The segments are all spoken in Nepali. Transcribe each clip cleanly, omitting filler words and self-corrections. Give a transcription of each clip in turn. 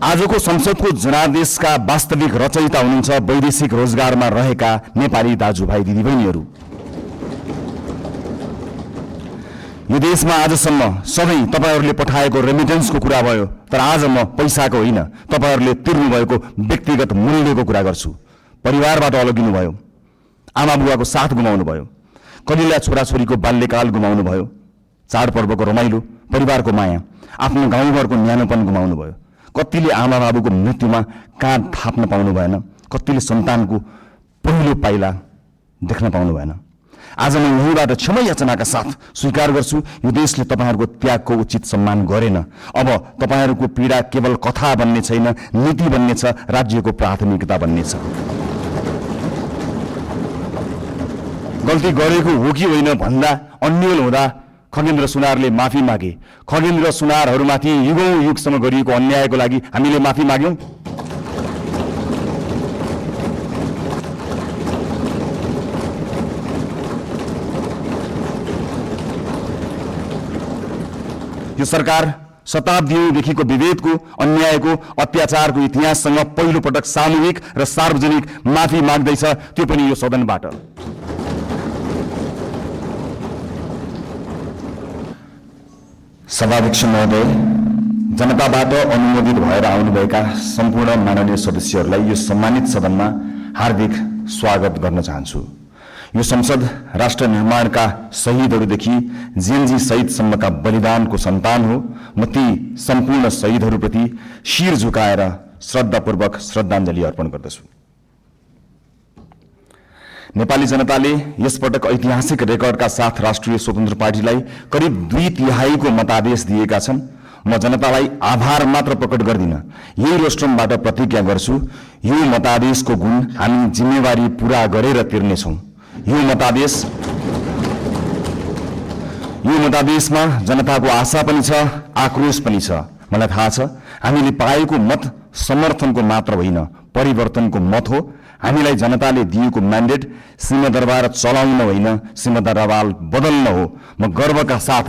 आजको संसदको जनादेशका वास्तविक रचयिता हुनुहुन्छ वैदेशिक रोजगारमा रहेका नेपाली दाजुभाइ दिदीबहिनीहरू। यो देशमा आजसम्म सधैँ तपाईहरूले पठाएको रेमिटेन्सको कुरा भयो, तर आज म पैसाको होइन, तपाईहरूले तिर्नुभएको व्यक्तिगत मूल्यको कुरा गर्छु। परिवारबाट अलगिनु भयो, आमा बुवाको साथ गुमाउनु भयो, कलिला छोराछोरीको बाल्यकाल गुमाउनु भयो, चाडपर्वको रमाइलो, परिवारको माया, आफ्नो गाउँघरको न्यानोपन गुमाउनु भयो। कतिले आमा बाबुको मृत्युमा काँध थाप्न पाउनु भएन, कतिले सन्तानको पहिलो पाइला देख्न पाउनु भएन। आज म यहीँबाट क्षमा याचनाका साथ स्वीकार गर्छु, यो देशले तपाईहरूको त्यागको उचित सम्मान गरेन। अब तपाईहरूको पीडा केवल कथा बन्ने छैन, नीति बन्ने छ, राज्यको प्राथमिकता बन्ने छ। गल्ती गरेको हो कि होइन भन्दा अन्यल हुँदा खगेन्द्र सुनारले माफी मागे। खगेन्द्र सुनारहरूमाथि युगौं युगसम्म गरिएको अन्यायको लागि हामीले माफी माग्यौं। यो सरकार शताब्दीदेखिको विभेदको, अन्यायको, अत्याचारको इतिहाससँग पहिलो पटक सामूहिक र सार्वजनिक माफी माग्दैछ, त्यो पनि यो सदनबाट। सभाध्यक्ष महोदय, जनताबाट अनुमोदित भएर आउनुभएका सम्पूर्ण माननीय सदस्यहरूलाई यो सम्मानित सदनमा हार्दिक स्वागत गर्न चाहन्छु। यो संसद राष्ट्र निर्माणका शहीदहरूदेखि जेएनजी शहीदसम्मका बलिदानको सन्तान हो। म ती सम्पूर्ण शहीदहरूप्रति शिर झुकाएर श्रद्धापूर्वक श्रद्धाञ्जली अर्पण गर्दछु। नेपाली जनताले यसपटक ऐतिहासिक रेकर्डका साथ राष्ट्रिय स्वतन्त्र पार्टीलाई करिब 2/3 मतादेश दिएका छन्। म जनतालाई आभार मात्र प्रकट गर्दिन, यही रोस्ट्रमबाट प्रतिज्ञा गर्छु, यो मतादेशको गुण हामी जिम्मेवारी पूरा गरेर तिर्नेछौँ। यो मतादेशमा जनताको आशा पनि छ, आक्रोश पनि छ। मलाई थाहा छ हामीले पाएको मत समर्थनको मात्र होइन, परिवर्तनको मत हो। हामीलाई जनताले दिएको म्यान्डेट सिंहदरबार चलाउन होइन, सिंहदरबार बदल्न हो। म गर्वका साथ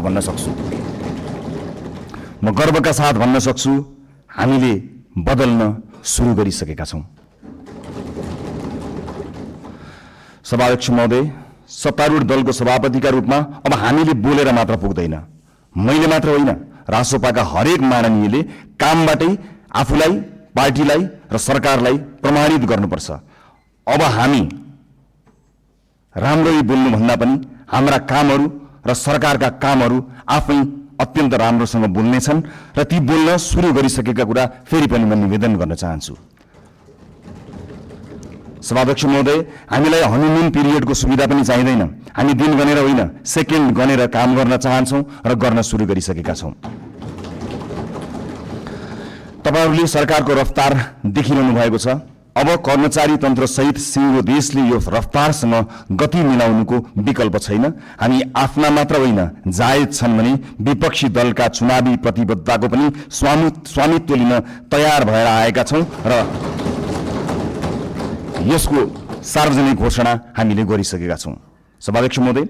भन्न सक्छु हामीले बदल्न सुरु गरिसकेका छौं। सभाध्यक्ष महोदय, सत्तारूढ दलको सभापतिका रूपमा अब हामीले बोलेर मात्र पुग्दैन। मैले मात्र होइन, रासोपाका हरेक माननीयले कामबाटै आफूलाई, पार्टीलाई र सरकारलाई प्रमाणित गर्नुपर्छ। अब हामी राम्ररी बोल्नुभन्दा पनि हाम्रा कामहरू र सरकारका कामहरू आफै अत्यन्त राम्रोसँग बोल्नेछन् र ती बोल्न सुरु गरिसकेका कुरा फेरि पनि म निवेदन गर्न चाहन्छु। सभाध्यक्ष महोदय, हामीलाई हनीमुन पिरियडको सुविधा पनि चाहिँदैन। हामी दिन गनेर होइन, सेकेन्ड गनेर काम गर्न चाहन्छौँ र गर्न सुरु गरिसकेका छौँ। तपाईहरूले सरकारको रफ्तार देखिरहनु भएको छ। अब कर्मचारी तन्त्र सहित सिङ्गो देशले यो रफ्तारसँग गति मिलाउनुको विकल्प छैन। हामी आफ्ना मात्र होइन, जायज छन् भने विपक्षी दलका चुनावी प्रतिबद्धताको पनि स्वामित्व लिन तयार भएर आएका छौं र यसको सार्वजनिक घोषणा हामीले गरिसकेका छौं। सभाध्यक्ष महोदय,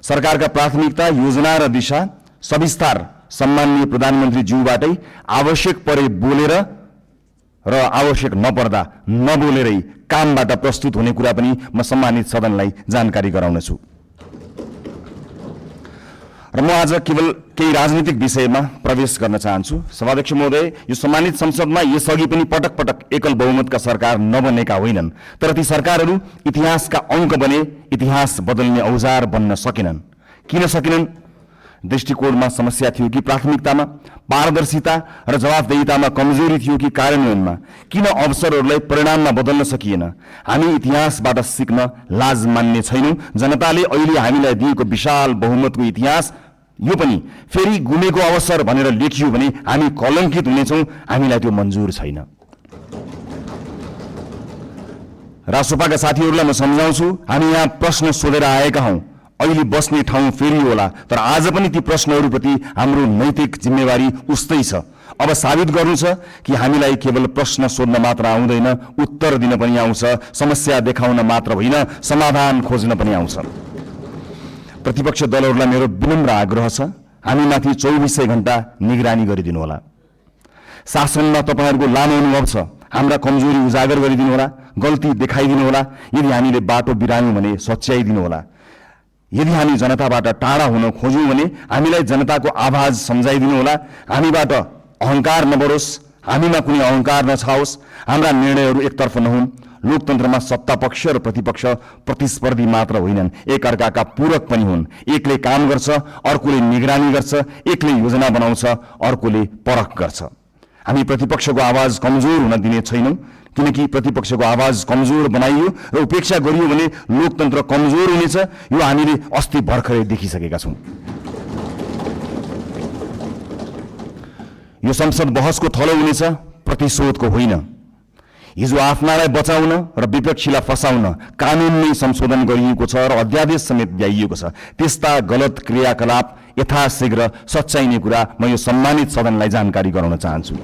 सरकारका प्राथमिकता, योजना र दिशा सविस्तार सम्माननीय प्रधानमन्त्री ज्यूबाटै आवश्यक परे बोलेर र आवश्यक नपर्दा नबोलेरै कामबाट प्रस्तुत हुने कुरा पनि म सम्मानित सदनलाई जानकारी गराउनेछु। र म आज केवल केही राजनीतिक विषयमा प्रवेश गर्न चाहन्छु। सभाध्यक्ष महोदय, यो सम्मानित संसदमा यसअघि पनि पटक पटक एकल बहुमतका सरकार नबनेका होइनन्, तर ती सरकारहरू इतिहासका अङ्क बने, इतिहास बदल्ने औजार बन्न सकेनन्। किन सकेनन्? दृष्टिकोणमा समस्या थियो कि प्राथमिकतामा, पारदर्शिता र जवाफदेहितामा कमजोरी थियो कि कार्यान्वयनमा? किन अवसरहरूलाई परिणाममा बदल्न सकिएन? हामी इतिहासबाट सिक्न लाज मान्ने छैनौं। जनताले अहिले हामीलाई दिएको विशाल बहुमतको इतिहास यो पनि फेरि गुमेको अवसर भनेर लेखियो भने हामी कलङ्कित हुनेछौं। हामीलाई त्यो मन्जुर छैन। रासोपाका साथीहरूलाई म सम्झाउँछु, हामी यहाँ प्रश्न सोधेर आएका हौं। अहिले बस्ने ठाउँ फेरि होला, तर आज पनि ती प्रश्नहरूप्रति हाम्रो नैतिक जिम्मेवारी उस्तै छ। अब साबित गर्नु छ कि हामीलाई केवल प्रश्न सोध्न मात्र आउँदैन, उत्तर दिन पनि आउँछ। समस्या देखाउन मात्र होइन, समाधान खोज्न पनि आउँछ। प्रतिपक्ष दलहरूलाई मेरो विनम्र आग्रह छ, हामीमाथि 24 घण्टा निगरानी गरिदिनु होला। शासनमा तपाईहरुको लामो अनुभव छ। हाम्रा कमजोरी उजागर गरिदिनु होला, गल्ती देखाइदिनु होला। यदि हामीले बाटो बिरायौं भने सच्याइदिनु होला। यदि हामी जनताबाट टाढा हुन खोज्यौं भने हामीलाई जनताको आवाज सम्झाइदिनु होला। हामीबाट अहंकार नबढोस्, हामीमा कुनै अहंकार नछाओस्, हाम्रा निर्णयहरू एकतर्फ नहुन्। लोकतन्त्रमा सत्ता पक्ष र प्रतिपक्ष प्रतिस्पर्धी मात्र होइनन्, एक अर्काका पूरक पनि हुन्। एकले काम गर्छ, अर्कोले निगरानी गर्छ, एकले योजना बनाउँछ, अर्कोले परख गर्छ। हामी प्रतिपक्षको आवाज कमजोर हुन दिने छैनौं, किनकि प्रतिपक्षको आवाज कमजोर बनाइयो र उपेक्षा गरियो भने लोकतन्त्र कमजोर हुनेछ। यो हामीले अस्ति भर्खरै देखिसकेका छौं। यो संसद बहसको थलो हुनेछ, प्रतिशोधको होइन। हिजो आफ्नालाई बचाउन र विपक्षीलाई फसाउन कानून नै संशोधन गरिएको छ र अध्यादेश समेत ल्याइएको छ। त्यस्ता गलत क्रियाकलाप यथाशीघ्र सच्याइने कुरा म यो सम्मानित सदनलाई जानकारी गराउन चाहन्छु।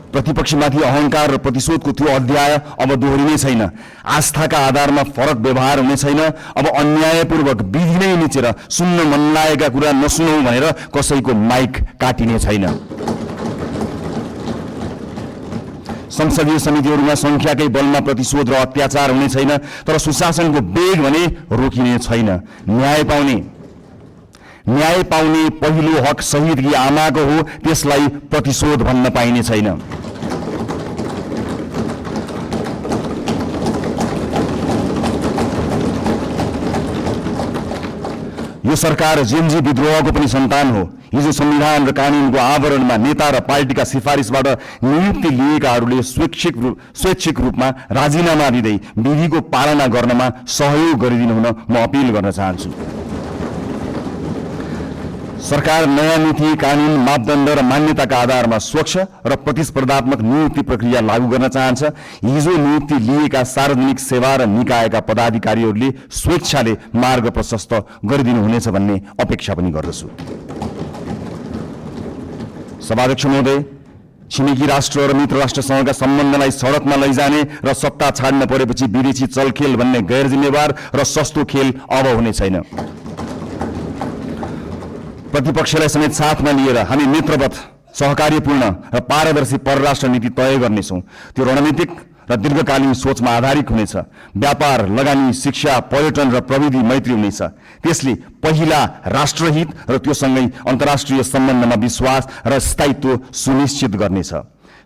प्रतिपक्षमाथि अहंकार र प्रतिशोधको त्यो अध्याय अब दोहोरिने छैन। आस्थाका आधारमा फरक व्यवहार हुने छैन। अब अन्यायपूर्वक विधि नै निचेर सुन्न मन लागेका कुरा नसुनौ भनेर कसैको माइक काटिने छैन। संसदीय समितिहरूमा संख्याकै बलमा प्रतिशोध र अत्याचार हुने छैन, तर सुशासनको वेग भने रोकिने छैन। न्याय पाउने पहिलो हक शहीदकी आमाको हो, त्यसलाई प्रतिशोध भन्न पाइने छैन। यो सरकार जेनजी विद्रोहको पनि सन्तान हो। हिजो संविधान र कानूनको आवरणमा नेता र पार्टीका सिफारिसबाट नियुक्ति लिएकाहरूले स्वैच्छिक रूपमा राजीनामा दिँदै विधिको पालना गर्नमा सहयोग गरिदिनु हुन म अपिल गर्न चाहन्छु। सरकार नयाँ नीति, कानून, मापदण्ड र मान्यताका आधारमा स्वच्छ र प्रतिस्पर्धात्मक नियुक्ति प्रक्रिया लागू गर्न चाहन्छ। हिजो नियुक्ति लिएका सार्वजनिक सेवा र निकायका पदाधिकारीहरूले स्वेच्छाले मार्ग प्रशस्त गरिदिनु हुनेछ भन्ने अपेक्षा पनि गर्दछु। सभाध्यक्ष महोदय, छिमेकी राष्ट्र र मित्र राष्ट्रसँगका सम्बन्धलाई सडकमा लैजाने र सत्ता छाड्न परेपछि विदेशी चलखेल भन्ने गैर जिम्मेवार र सस्तो खेल अब हुने छैन। प्रतिपक्षलाई समेत साथमा लिएर हामी मित्रवत, सहकार्यपूर्ण र पारदर्शी परराष्ट्र नीति तय गर्नेछौँ। त्यो रणनीतिक र दीर्घकालीन सोचमा आधारित हुनेछ। व्यापार, लगानी, शिक्षा, पर्यटन र प्रविधि मैत्री हुनेछ। त्यसले पहिला राष्ट्रहित र त्योसँगै अन्तर्राष्ट्रिय सम्बन्धमा विश्वास र स्थायित्व सुनिश्चित गर्नेछ।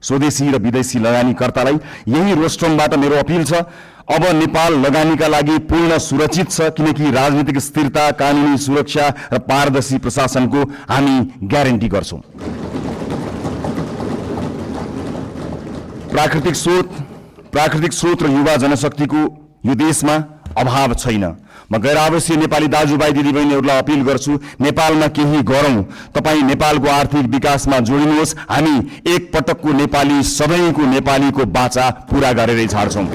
स्वदेशी र विदेशी लगानीकर्तालाई यही रोस्ट्रमबाट मेरो अपिल छ। अब नेपाल लगानीका लागि पूर्ण सुरक्षित छ, किनकि राजनीतिक स्थिरता, कानूनी सुरक्षा र पारदर्शी प्रशासनको हामी ग्यारेन्टी गर्छौं। प्राकृतिक स्रोत र युवा जनशक्तिको यो देशमा अभाव छैन। म गैर-आवासीय नेपाली दाजुभाइ दिदीबहिनीहरूलाई अपिल गर्छु, नेपालमा केही गरौँ। तपाईँ नेपालको आर्थिक विकासमा जोडिनुहोस्। हामी एक पटकको नेपाली सबैको नेपालीको बाचा पूरा गरेरै छाड्छौँ।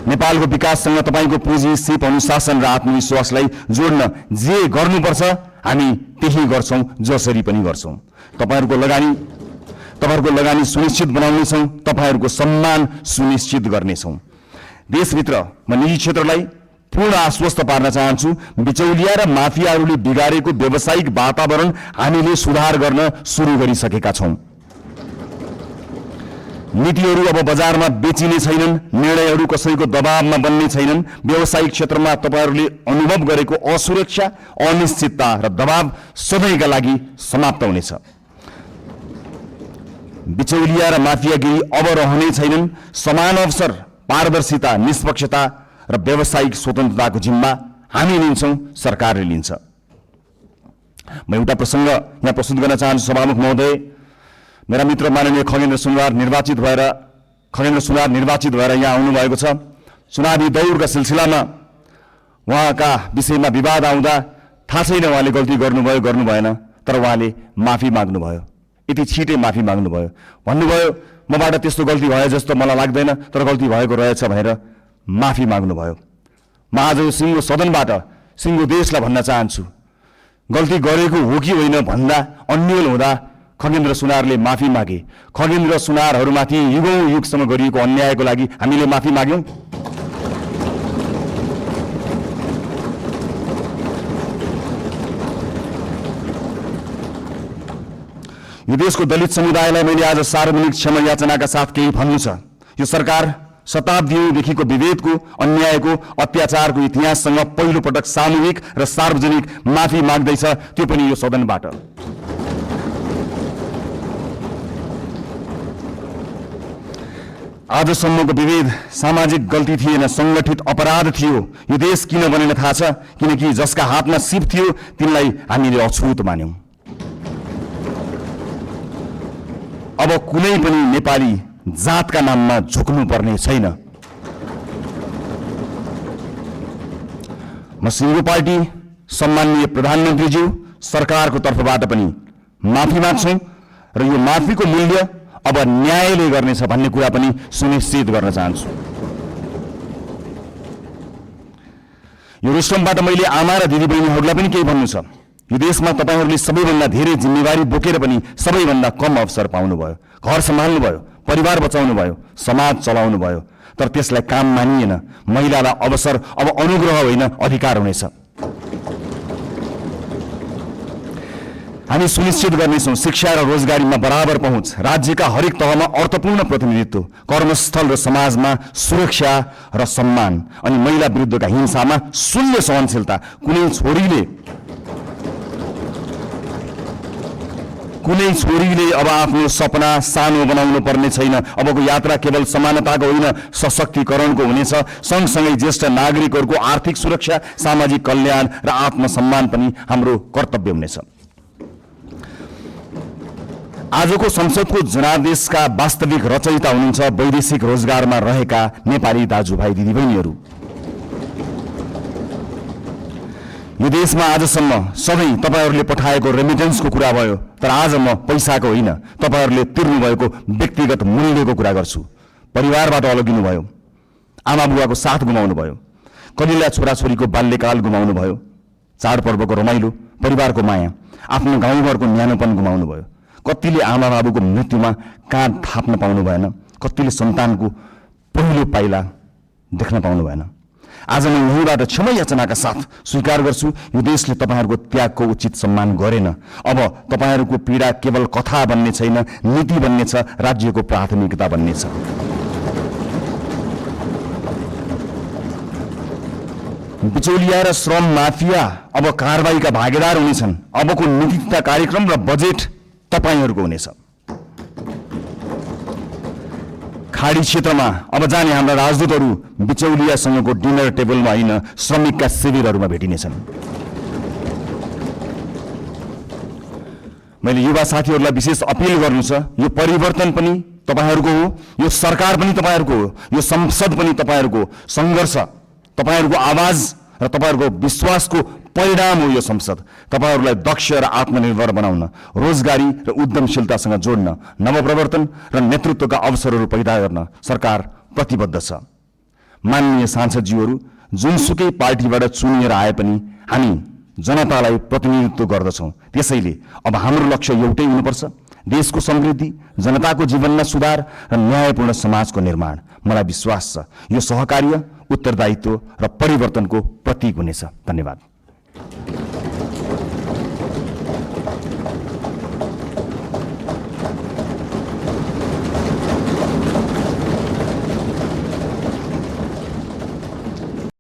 नेपालको विकाससँग तपाईँको पुँजी, सिप, अनुशासन र आत्मविश्वासलाई जोड्न जे गर्नुपर्छ हामी त्यही गर्छौं, जसरी पनि गर्छौं। तपाईहरुको लगानी सुनिश्चित बनाउनेछौं, तपाईहरुको सम्मान सुनिश्चित गर्नेछौं। देशभित्र म निजी क्षेत्रलाई पूर्ण आश्वस्त पार्न चाहन्छु। बिचौलिया र माफियाहरूले बिगारेको व्यावसायिक वातावरण हामीले सुधार गर्न सुरु गरिसकेका छौं। नीतिहरू अब बजारमा बेचिने छैनन्, निर्णयहरू कसैको दबावमा बन्ने छैनन्। व्यावसायिक क्षेत्रमा तपाईहरुले अनुभव गरेको असुरक्षा, अनिश्चितता र दबाव सधैँका लागि समाप्त हुनेछ। बिचौलिया र माफियागिरी अब रहने छैनन्। समान अवसर, पारदर्शिता, निष्पक्षता र व्यावसायिक स्वतन्त्रताको जिम्मा हामी लिन्छौं, सरकारले लिन्छ। म एउटा प्रसंग यहाँ प्रस्तुत गर्न चाहन्छु। सभामुख महोदय, मेरा मित्र माननीय खगेन्द्र सुनवार निर्वाचित भएर यहाँ आउनु भएको छ। चुनावी दौडका सिलसिलामा उहाँका विषयमा विवाद आउँदा थाहा छैन उहाँले गल्ती गर्नुभयो गर्नु भएन, तर उहाँले माफी माग्नुभयो। यति छिटै माफी माग्नुभयो। भन्नुभयो मबाट त्यस्तो गल्ती भयो जस्तो मलाई लाग्दैन, तर गल्ती भएको रहेछ भनेर माफी माग्नुभयो। म आज यो सिङ्गो सदनबाट सिङ्गो देशलाई भन्न चाहन्छु, गल्ती गरेको हो कि होइन भन्दा अन्यल हुँदा खगेन्द्र सुनारले माफी मागे। खगेन्द्र सुनारहरूमाथि युगौं युगसम्म गरिएको अन्यायको लागि हामीले माफी माग्यौं। यो देशको दलित समुदायलाई मैले आज सार्वजनिक क्षमा याचनाका साथ केही भन्नु छ। यो सरकार शताब्दीदेखिको विभेदको, अन्यायको, अत्याचारको इतिहाससँग पहिलो पटक सामूहिक र सार्वजनिक माफी माग्दैछ, त्यो पनि यो सदनबाट। आजसम्मको विभेद सामाजिक गल्ती थिएन, संगठित अपराध थियो। यो देश किन बनेन थाहा छ? किनकि जसका हातमा सिप थियो तिनलाई हामीले अछुत मान्यौं। अब कुनै पनि नेपाली जातका नाममा झुक्नु पर्ने छैन। म सिङ्गो पार्टी, सम्माननीय प्रधानमन्त्रीज्यू, सरकारको तर्फबाट पनि माफी माग्छौं र यो माफीको मूल्य अब न्यायले गर्नेछ भन्ने कुरा पनि सुनिश्चित गर्न चाहन्छु। यो रेस्टुरेन्टबाट मैले आमा र दिदीबहिनीहरूलाई पनि केही भन्नु छ। यो देशमा तपाईहरूले सबैभन्दा धेरै जिम्मेवारी बोकेर पनि सबैभन्दा कम अवसर पाउनुभयो। घर सम्हाल्नुभयो, परिवार बचाउनु भयो, समाज चलाउनु भयो, तर त्यसलाई काम मानिएन। महिलालाई अवसर अब अनुग्रह होइन, अधिकार हुनेछ। हामी सुनिश्चित गर्नेछौँ शिक्षा र रोजगारीमा बराबर पहुँच, राज्यका हरेक तहमा अर्थपूर्ण प्रतिनिधित्व, कर्मस्थल र समाजमा सुरक्षा र सम्मान, अनि महिला विरुद्धका हिंसामा शून्य सहनशीलता। कुनै छोरीले अब आफ्नो सपना सानो बनाउनु पर्ने छैन। अबको यात्रा केवल समानताको होइन, सशक्तिकरणको हुनेछ। सँगसँगै ज्येष्ठ नागरिकहरूको आर्थिक सुरक्षा, सामाजिक कल्याण र आत्मसम्मान पनि हाम्रो कर्तव्य हुनेछ। आजको संसदको जनादेशका वास्तविक रचयिता हुनुहुन्छ वैदेशिक रोजगारमा रहेका नेपाली दाजुभाइ दिदीबहिनीहरू। यो देशमा आजसम्म सधैँ तपाईहरूले पठाएको रेमिटेन्सको कुरा भयो, तर आज म पैसाको होइन, तपाईहरूले तिर्नु भएको व्यक्तिगत मूल्यको कुरा गर्छु। परिवारबाट अलगिनु भयो, आमा बुवाको साथ गुमाउनु भयो, कलिला छोराछोरीको बाल्यकाल गुमाउनु भयो, चाडपर्वको रमाइलो, परिवारको माया, आफ्नो गाउँघरको न्यानोपन गुमाउनु भयो। कतिले आमा बाबुको मृत्युमा काँध थाप्न पाउनु भएन, कतिले सन्तानको पहिलो पाइला देख्न पाउनु भएन। आज म यहीँबाट क्षमा याचनाका साथ स्वीकार गर्छु, यो देशले तपाईहरूको त्यागको उचित सम्मान गरेन। अब तपाईहरूको पीडा केवल कथा बन्ने छैन, नीति बन्ने छ, राज्यको प्राथमिकता बन्ने छ। बिचौलिया र श्रम माफिया अब कारबाहीका भागीदार हुनेछन्। अबको नीति तथा कार्यक्रम र बजेट तपाईहरूको हुनेछ। खाडी क्षेत्रमा अब जाने हाम्रा राजदूतहरू बिचौलियासँगको डिनर टेबलमा होइन, श्रमिकका शिविरहरूमा भेटिनेछन्। मैले युवा साथीहरूलाई विशेष अपिल गर्नु छ, यो परिवर्तन पनि तपाईहरूको हो, यो सरकार पनि तपाईहरूको हो, यो संसद पनि तपाईहरूको, सङ्घर्ष, तपाईहरूको आवाज र तपाईहरूको विश्वासको परिणाम हो यो संसद। तपाईहरूलाई दक्ष र आत्मनिर्भर बनाउन, रोजगारी र उद्यमशीलतासँग जोड्न, नवप्रवर्तन र नेतृत्वका अवसरहरू पैदा गर्न सरकार प्रतिबद्ध छ। माननीय सांसदज्यूहरू, जुनसुकै पार्टीबाट चुनिएर आए पनि हामी जनतालाई प्रतिनिधित्व गर्दछौँ। त्यसैले अब हाम्रो लक्ष्य एउटै हुनुपर्छ, देशको समृद्धि, जनताको जीवनमा सुधार र न्यायपूर्ण समाजको निर्माण। मलाई विश्वास छ यो सहकार्य, उत्तरदायित्व र परिवर्तनको प्रतीक हुनेछ। धन्यवाद।